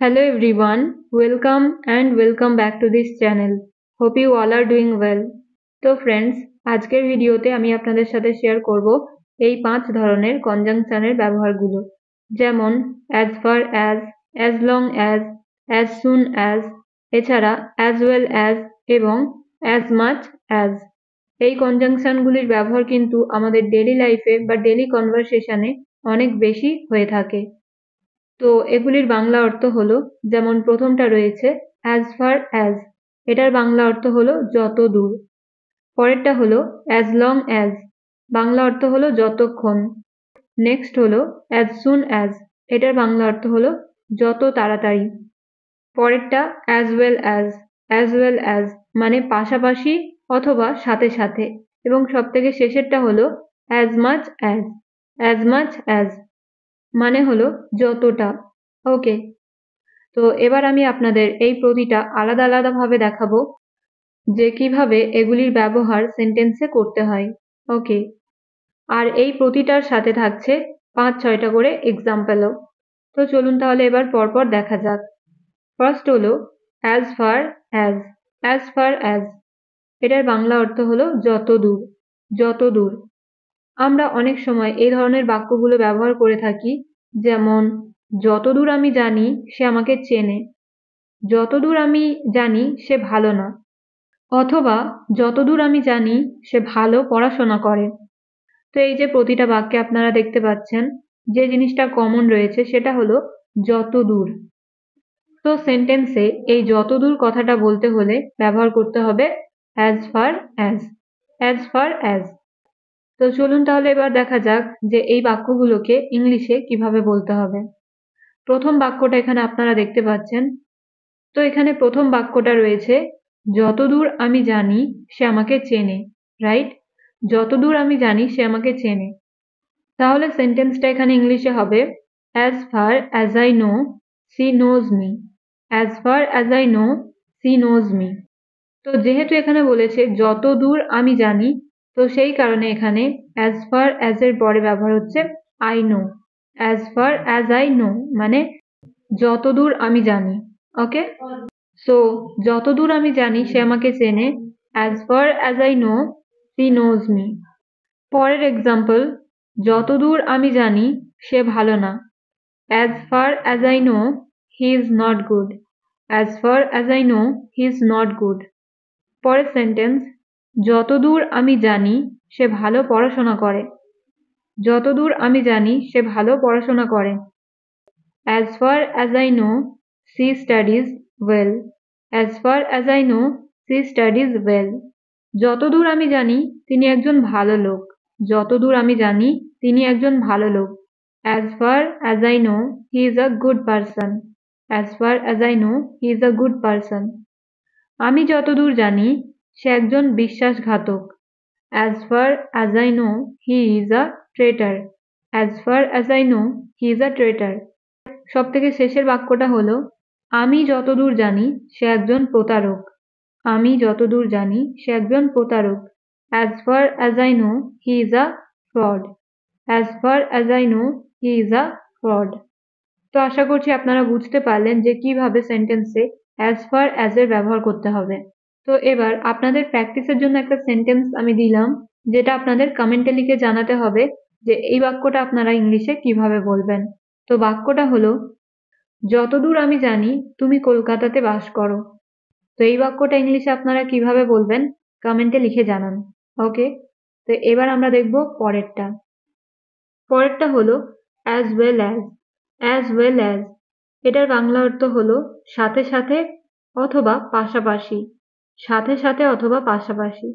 Hello everyone, welcome back to this channel. Hope you all are doing well. তো friends, আজকের ভিডিওতে আমি আপনাদের সাথে শেয়ার করব এই 5 ধরনের কনজাংশনের ব্যবহারগুলো, যেমন as far as long as soon as, এছাড়া as well as এবং as much as। এই কনজাংশনগুলির ব্যবহার কিন্তু আমাদের ডেইলি লাইফে বা ডেইলি কনভারসেশনে অনেক বেশি হয়ে থাকে। তো এগুলির বাংলা অর্থ হলো, যেমন প্রথমটা রয়েছে as far as, এটার বাংলা অর্থ হলো যত দূর। পরেরটা হলো as long as, বাংলা অর্থ হলো যতক্ষণ। নেক্সট হলো as soon as, এটার বাংলা অর্থ হলো যত তাড়াতাড়ি। পরেরটা as well as মানে পাশাপাশি অথবা সাথে সাথে। এবং সব থেকে শেষেরটা হলো as much as মানে হলো যতটা। ওকে, তো এবার আমি আপনাদের এই প্রতিটা আলাদা আলাদা ভাবে দেখাবো যে কিভাবে এগুলির ব্যবহার সেন্টেন্সে করতে হয়। ওকে, আর এই প্রতিটার সাথে থাকছে 5-6টা করে এক্সাম্পলও। তো চলুন তাহলে এবার পরপর দেখা যাক। ফার্স্ট হলো as far as, এটার বাংলা অর্থ হলো যত দূর। আমরা অনেক সময় এই ধরনের বাক্যগুলো ব্যবহার করে থাকি, যেমন যতদূর আমি জানি সে আমাকে চেনে, যতদূর আমি জানি সে ভালো না, অথবা যতদূর আমি জানি সে ভালো পড়াশোনা করে। তো এই যে প্রতিটা বাক্যে আপনারা দেখতে পাচ্ছেন যে জিনিসটা কমন রয়েছে সেটা হলো যতদূর। তো সেন্টেন্সে এই যতদূর কথাটা বলতে হলে ব্যবহার করতে হবে as far as। তো চলুন তাহলে এবার দেখা যাক যে এই বাক্যগুলোকে ইংলিশে কিভাবে বলতে হবে। প্রথম বাক্যটা এখানে আপনারা দেখতে পাচ্ছেন। তো এখানে প্রথম বাক্যটা রয়েছে যতদূর আমি জানি সে আমাকে চেনে, রাইট? যতদূর আমি জানি সে আমাকে চেনে। তাহলে সেন্টেন্সটা এখানে ইংলিশে হবে as far as I know she knows me, as far as I know she knows me। তো যেহেতু এখানে বলেছে যতদূর আমি জানি, তো সেই কারণে এখানে as far as এর পরে ব্যবহার হচ্ছে I know, as far as I know মানে যতদূর আমি জানি। ওকে, সো যতদূর আমি জানি সে আমাকে চেনে, as far as I know she knows me। পরের এক্সাম্পল, যতদূর আমি জানি সে ভালো না, as far as I know he is not good, as far as I know he is not good। পরের সেন্টেন্স, যতদূর আমি জানি সে ভালো পড়াশোনা করে, যতদূর আমি জানি সে ভালো পড়াশোনা করে, as far as I know she studies well, as far as I know she studies well। যতদূর আমি জানি তিনি একজন ভালো লোক, যতদূর আমি জানি তিনি একজন ভালো লোক, as far as I know he is a good person, as far as I know he is a good person। আমি যতদূর জানি সে একজন বিশ্বাসঘাতক, as far as I know he is a traitor, as far as I know he is a traitor। সব থেকে শেষের বাক্যটা হলো আমি যতদূর জানি সে একজন প্রতারক, আমি যতদূর জানি সে একজন প্রতারক, as far as I know he is a fraud, as far as I know he is a fraud। তো আশা করছি আপনারা বুঝতে পারলেন যে কিভাবে সেন্টেন্সে as far as এর ব্যবহার করতে হবে। তো এবার আপনাদের প্র্যাকটিসের জন্য একটা সেন্টেন্স আমি দিলাম, যেটা আপনাদের কমেন্টে লিখে জানাতে হবে যে এই বাক্যটা আপনারা ইংলিশে কিভাবে বলবেন। তো বাক্যটা হলো যতদূর আমি জানি তুমি কলকাতাতে বাস করো। তো এই বাক্যটা ইংলিশে আপনারা কিভাবে বলবেন কমেন্টে লিখে জানান। ওকে, তো এবার আমরা দেখব পরেরটা হলো as well as, এটার বাংলা অর্থ হলো সাথে সাথে অথবা পাশাপাশি, সাথে সাথে অথবা পাশাপাশি।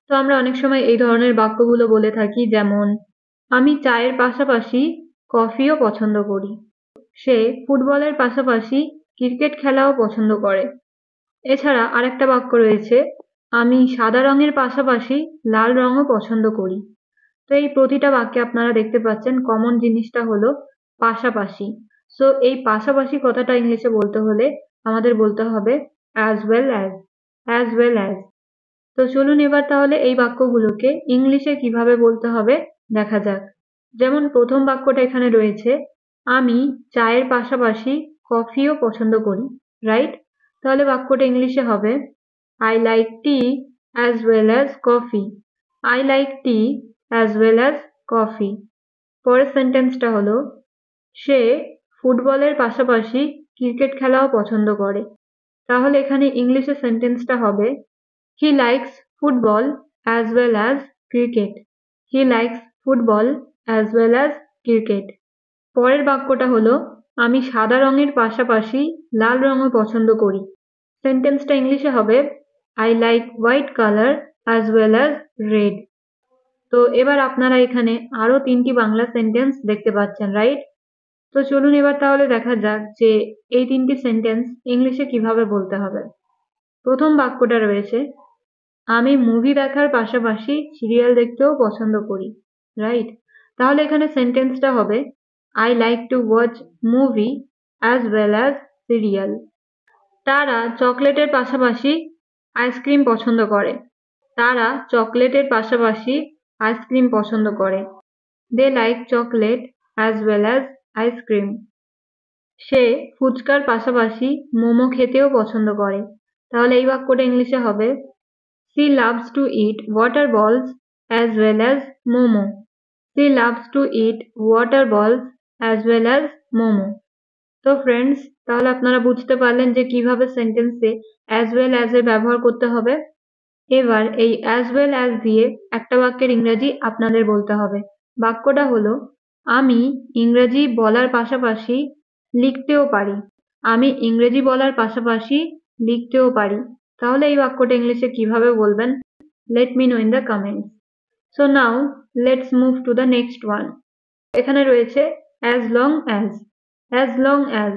তো আমরা অনেক সময় এই ধরনের বাক্যগুলো বলে থাকি, যেমন আমি চায়ের পাশাপাশি কফিও পছন্দ করি, সে ফুটবলের পাশাপাশি ক্রিকেট খেলাও পছন্দ করে। এছাড়া আরেকটা বাক্য রয়েছে, আমি সাদা রঙের পাশাপাশি লাল রঙও পছন্দ করি। তো এই প্রতিটা বাক্যে আপনারা দেখতে পাচ্ছেন কমন জিনিসটা হলো পাশাপাশি। সো এই পাশাপাশি কথাটা ইংলিশে বলতে হলে আমাদের বলতে হবে as well as। তো চলুন এবার তাহলে এই বাক্যগুলোকে ইংলিশে কিভাবে বলতে হবে দেখা যাক। যেমন প্রথম বাক্যটা এখানে রয়েছে, আমি চায়ের পাশাপাশি কফিও পছন্দ করি, রাইট? তাহলে বাক্যটা ইংলিশে হবে I like tea as well as coffee. I like tea as well as coffee. পরের সেন্টেন্সটা হলো সে ফুটবলের পাশাপাশি ক্রিকেট খেলাও পছন্দ করে। তাহলে এখানে ইংলিশে সেন্টেন্সটা হবে he likes football as well as cricket. He likes football as well as cricket. পরের বাক্যটা হলো আমি সাদা রঙের পাশাপাশি লাল রঙও পছন্দ করি। সেন্টেন্সটা ইংলিশে হবে I like white colour as well as red. তো এবার আপনারা এখানে আরো 3টি বাংলা সেন্টেন্স দেখতে পাচ্ছেন, রাইট? তো চলুন এবার তাহলে দেখা যাক যে এই 3টি সেন্টেন্স ইংলিশে কিভাবে বলতে হবে। প্রথম বাক্যটা রয়েছে আমি মুভি দেখার পাশাপাশি সিরিয়াল দেখতেও পছন্দ করি, রাইট? তাহলে এখানে সেন্টেন্সটা হবে I like to watch movie as well as serial. তারা চকলেটের পাশাপাশি আইসক্রিম পছন্দ করে। তারা চকলেটের পাশাপাশি আইসক্রিম পছন্দ করে। They like chocolate as well as ice cream. সে ফুচকার পাশাপাশি মোমো খেতেও পছন্দ করে। তাহলে এই বাক্যটা ইংলিশে হবে she loves to eat water balls as well as momo. She loves to eat water balls as well as momo. তো ফ্রেন্ডস, তাহলে আপনারা বুঝতে পারলেন যে কিভাবে সেন্টেন্সে as well as এর ব্যবহার করতে হবে। এবার এই as well as দিয়ে একটা বাক্যের ইংরেজি আপনাদের বলতে হবে। বাক্যটা হলো আমি ইংরেজি বলার পাশাপাশি লিখতেও পারি। আমি ইংরেজি বলার পাশাপাশি লিখতেও পারি। তাহলে এই বাক্যটা ইংলিশে কিভাবে বলবেন? Let me know in the comments. So now let's move to the next one. এখানে রয়েছে as long as. As long as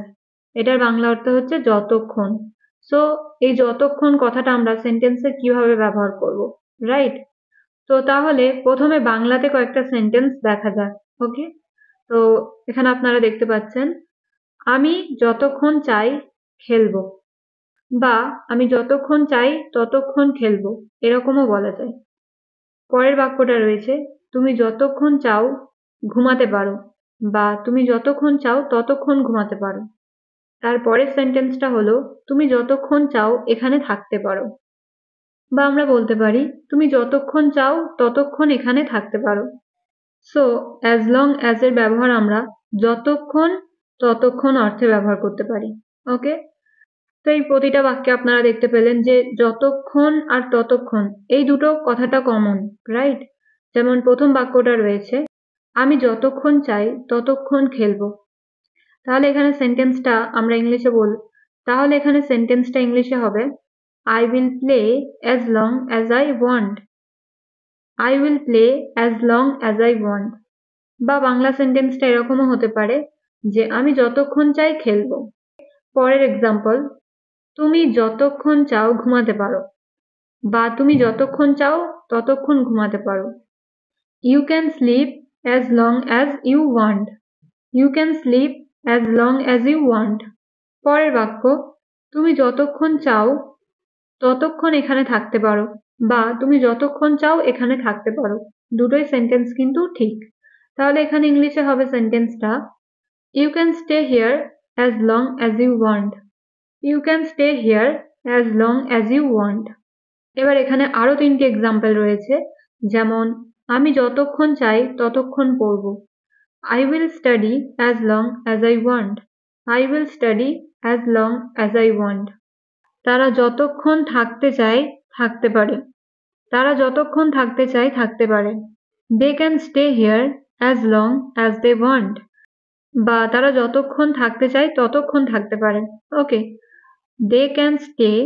এটার বাংলা অর্থ হচ্ছে যতক্ষণ। সো এই যতক্ষণ কথাটা আমরা সেন্টেন্সে কিভাবে ব্যবহার করব, রাইট? তো তাহলে প্রথমে বাংলাতে কয়েকটা সেন্টেন্স দেখা যাক। ওকে, তো এখানে আপনারা দেখতে পাচ্ছেন আমি যতক্ষণ চাই খেলবো, বা আমি যতক্ষণ চাই ততক্ষণ খেলবো, এরকমও বলা যায়। পরের বাক্যটা রয়েছে তুমি যতক্ষণ চাও ঘুমাতে পারো, বা তুমি যতক্ষণ চাও ততক্ষণ ঘুমাতে পারো। তারপরের সেন্টেন্সটা হলো তুমি যতক্ষণ চাও এখানে থাকতে পারো, বা আমরা বলতে পারি তুমি যতক্ষণ চাও ততক্ষণ এখানে থাকতে পারো। সো অ্যাজ লং অ্যাজ এর ব্যবহার আমরা যতক্ষণ ততক্ষণ অর্থে ব্যবহার করতে পারি। ওকে, তো এই প্রতিটা বাক্যে আপনারা দেখতে পেলেন যে যতক্ষণ আর ততক্ষণ এই দুটো কথাটা কমন, রাইট? যেমন প্রথম বাক্যটা রয়েছে আমি যতক্ষণ চাই ততক্ষণ খেলবো। তাহলে এখানে সেন্টেন্সটা আমরা ইংলিশে তাহলে এখানে সেন্টেন্সটা ইংলিশে হবে I will play as long as I want. I will play as long as I want. বা বাংলা সেন্টেন্সটা এরকমও হতে পারে যে আমি যতক্ষণ চাই খেলবো। পরের এক্সাম্পল তুমি যতক্ষণ চাও ঘুমাতে পারো, বা তুমি যতক্ষণ চাও ততক্ষণ ঘুমাতে পারো। You can sleep as long as you want. You can sleep as long as you want. পরের বাক্য তুমি যতক্ষণ চাও ততক্ষণ এখানে থাকতে পারো, বা তুমি যতক্ষণ চাও এখানে থাকতে পারো। দুটোই সেন্টেন্স কিন্তু ঠিক। তাহলে এখানে ইংলিশে হবে সেন্টেন্সটা You can stay here as long as you want. You can stay here as long as you want. এবার এখানে আরো 3টি এক্সাম্পল রয়েছে, যেমন আমি যতক্ষণ চাই ততক্ষণ পড়ব। I will study as long as I want. I will study as long as I want. তারা যতক্ষণ থাকতে চায় থাকতে পারে। তারা যতক্ষণ থাকতে চায় থাকতে পারে। They can stay here as long as they want. বা তারা যতক্ষণ থাকতে চায় ততক্ষণ থাকতে পারে। ওকে, They can stay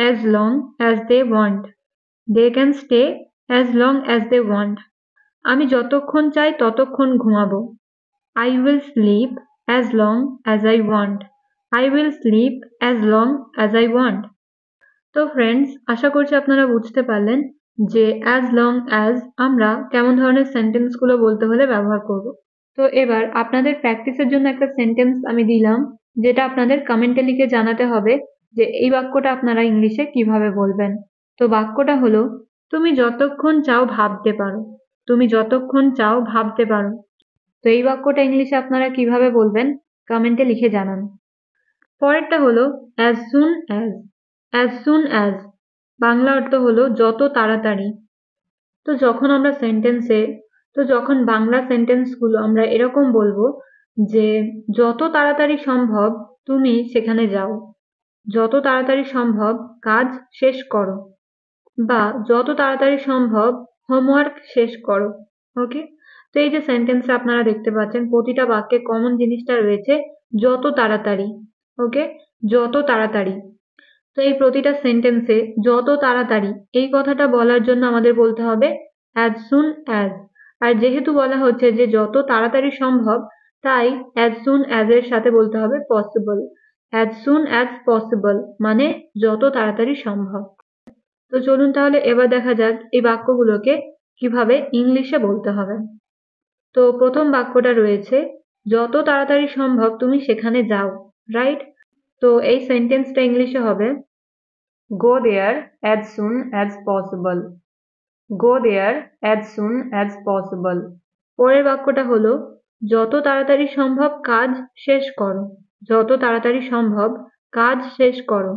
as long as they want. They can stay as long as they want. আমি যতক্ষণ চাই ততক্ষণ ঘুমাবো। I will sleep as long as I want. I will sleep as long as I want. তো friends, আশা করছি আপনারা বুঝতে পারলেন যে as long as আমরা কেমন ধরনের সেন্টেন্সগুলো বলতে হলে ব্যবহার করব। তো এবার আপনাদের প্র্যাকটিসের জন্য একটা সেন্টেন্স আমি দিলাম, যেটা আপনাদের কমেন্টে লিখে জানাতে হবে যে এই বাক্যটা আপনারা ইংলিশে কিভাবে বলবেন। তো বাক্যটা হলো তুমি যতক্ষণ চাও ভাবতে পারো। তুমি যতক্ষণ চাও ভাবতে পারো। তো এই বাক্যটা ইংলিশে আপনারা কিভাবে বলবেন কমেন্টে লিখে জানান। পরেরটা হলো as soon as। as soon as Bangla অর্থ হলো যত তাড়াতাড়ি। তো যখন আমরা যখন বাংলা সেন্টেন্সগুলো আমরা এরকম বলবো যে যত তাড়াতাড়ি সম্ভব তুমি সেখানে যাও, যত তাড়াতাড়ি সম্ভব কাজ শেষ করো, বা যত তাড়াতাড়ি সম্ভব হোমওয়ার্ক শেষ করো। ওকে, তো এই যে সেন্টেন্সে আপনারা দেখতে পাচ্ছেন প্রতিটা বাক্যে কমন জিনিসটা রয়েছে যত তাড়াতাড়ি। ওকে, যত তাড়াতাড়ি। তো এই প্রতিটা সেন্টেন্সে যত তাড়াতাড়ি এই কথাটা বলার জন্য আমাদের বলতে হবে as soon as। আর যেহেতু বলা হচ্ছে যে যত তাড়াতাড়ি সম্ভব, তাই as soon as এর সাথে বলতে হবে possible। as soon as possible মানে যত তাড়াতাড়ি সম্ভব। তো চলুন তাহলে এবার দেখা যাক এই বাক্যগুলোকে কিভাবে ইংলিশে বলতে হবে। তো প্রথম বাক্যটা রয়েছে যত তাড়াতাড়ি সম্ভব তুমি সেখানে যাও, রাইট? তো এই সেন্টেন্সটা ইংলিশে হবে go there as soon as possible। go there as soon as possible। পরের বাক্যটা হলো যত তাড়াতাড়ি সম্ভব কাজ শেষ করো, যত তাড়াতাড়ি সম্ভব কাজ শেষ করো।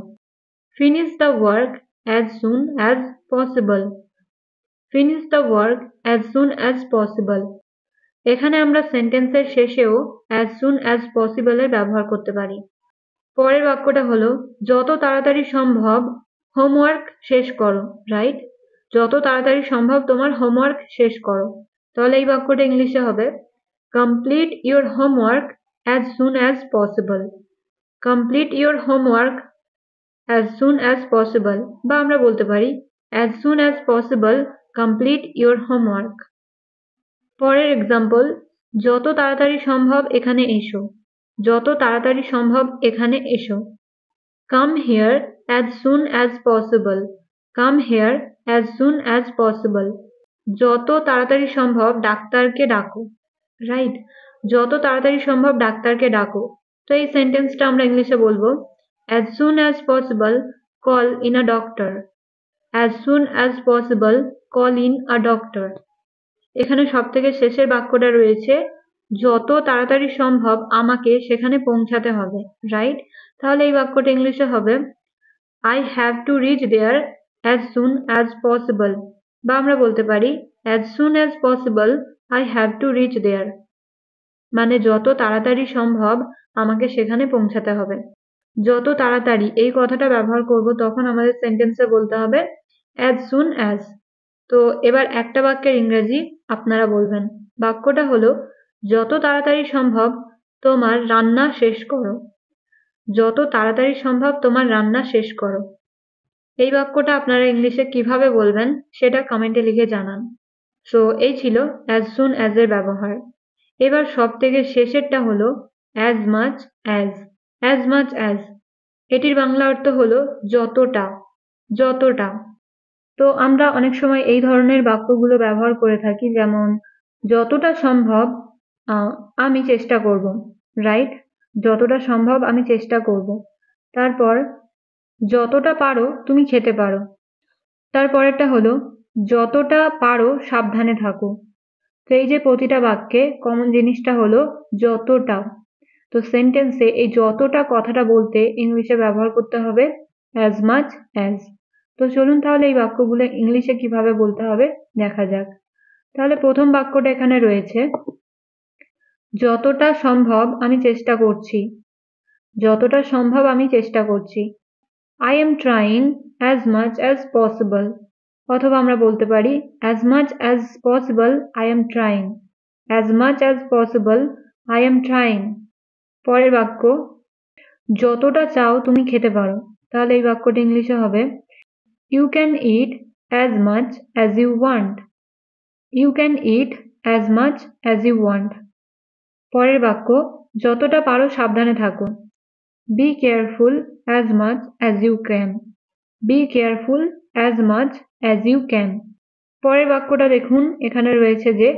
finish the work as soon as possible। finish the work as soon as possible। এখানে আমরা সেন্টেন্সের শেষেও as soon as possible এর ব্যবহার করতে পারি। পরের বাক্যটা হলো যত তাড়াতাড়ি সম্ভব হোমওয়ার্ক শেষ করো, রাইট? যত তাড়াতাড়ি সম্ভব তোমার হোমওয়ার্ক শেষ করো। তাহলে এই বাক্যটা ইংলিশে হবে complete your homework as soon as possible। Complete your homework as soon as possible, বা আমরা বলতে পারি as soon as possible complete your homework। পরের এক্সাম্পল যত তাড়াতাড়ি সম্ভব এখানে এসো, যত তাড়াতাড়ি সম্ভব এখানে এসো। come here as soon as possible। come here as soon as possible। যত তাড়াতাড়ি সম্ভব ডাক্তারকে ডাকো, রাইট? যত তাড়াতাড়ি সম্ভব ডাক্তারকে ডাকো। তো এই সেন্টেন্সটা আমরা ইংলিশে বলবো as soon as possible call in a doctor। as soon as possible call in a doctor। এখানে সবথেকে শেষের বাক্যটা রয়েছে যত তাড়াতাড়ি সম্ভব আমাকে সেখানে পৌঁছাতে হবে, রাইট? তাহলে এই বাক্যটা ইংলিশে হবে I have to reach there as soon as possible, বা আমরা বলতে পারি as soon as possible I have to reach there মানে যত তাড়াতাড়ি সম্ভব আমাকে সেখানে পৌঁছাতে হবে। যত তাড়াতাড়ি এই কথাটা ব্যবহার করব তখন আমাদের সেন্টেন্সে বলতে হবে as soon as। তো এবার একটা বাক্যের ইংরেজি আপনারা বলবেন। বাক্যটা হলো যত তাড়াতাড়ি সম্ভব তোমার রান্না শেষ করো। যত তাড়াতাড়ি সম্ভব তোমার রান্না শেষ করো। এই বাক্যটা আপনারা ইংলিশে কিভাবে বলবেন সেটা কমেন্টে লিখে জানান। সো এই ছিল as soon as এর ব্যবহার। এবার সবথেকে শেষেরটা হলো as much as। as much as এটির বাংলা অর্থ হলো যতটা, যতটা। তো আমরা অনেক সময় এই ধরনের বাক্যগুলো ব্যবহার করে থাকি, যেমন যতটা সম্ভব আমি চেষ্টা করব, রাইট? যতটা সম্ভব আমি চেষ্টা করব। তারপর যতটা পারো তুমি খেতে পারো। তারপরেরটা হলো যতটা পারো সাবধানে থাকো। তো এই যে প্রতিটা বাক্যে কমন জিনিসটা হলো যতটা। তো সেন্টেন্সে এই যতটা কথাটা বলতে ইংলিশে ব্যবহার করতে হবে as much as। তো চলুন তাহলে এই বাক্যগুলো ইংলিশে কিভাবে বলতে হবে দেখা যাক। তাহলে প্রথম বাক্যটা এখানে রয়েছে যতটা সম্ভব আমি চেষ্টা করছি। যতটা সম্ভব আমি চেষ্টা করছি। I am trying as much as possible। অথবা আমরা বলতে পারি as much as possible I am trying। as much as possible I am trying। পরের বাক্য যতটা চাও তুমি খেতে পারো। তাহলে এই বাক্যটা ইংলিশে হবে you can eat as much as you want। you can eat as much as you want। পরের বাক্য যতটা পারো সাবধানে থাকো। be careful as much as you can। be careful as much as you can। পরের বাক্যটা দেখুন, এখানে রয়েছে যে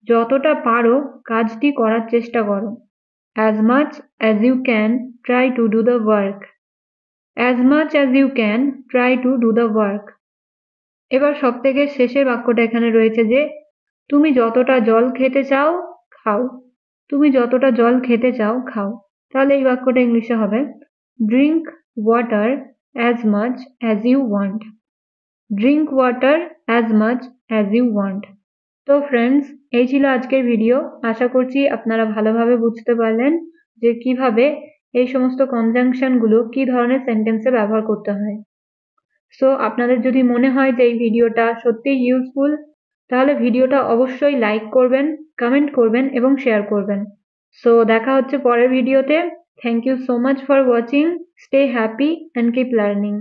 যতটা পারো কাজটি করার চেষ্টা করো। as much as you can try to do the work। as much as you can try to do the work। এবার সবথেকে শেষের বাক্যটা এখানে রয়েছে যে তুমি যতটা জল খেতে চাও খাও। তুমি যতটা জল খেতে চাও খাও। তাহলে এই বাক্যটা ইংলিশে হবে drink water as much as you want. Drink water as much as you want. তো ফ্রেন্ডস, এই ছিল আজকের ভিডিও। আশা করছি আপনারা ভালোভাবে বুঝতে পারলেন যে কিভাবে এই সমস্ত কনজাংশন গুলো কি ধরনের সেন্টেন্সে ব্যবহার করতে হয়। সো আপনাদের যদি মনে হয় যে এই ভিডিওটা সত্যিই ইউজফুল, তাহলে ভিডিওটা অবশ্যই লাইক করবেন, কমেন্ট করবেন এবং শেয়ার করবেন। সো দেখা হচ্ছে পরের ভিডিওতে। Thank you so much for watching. Stay happy and keep learning.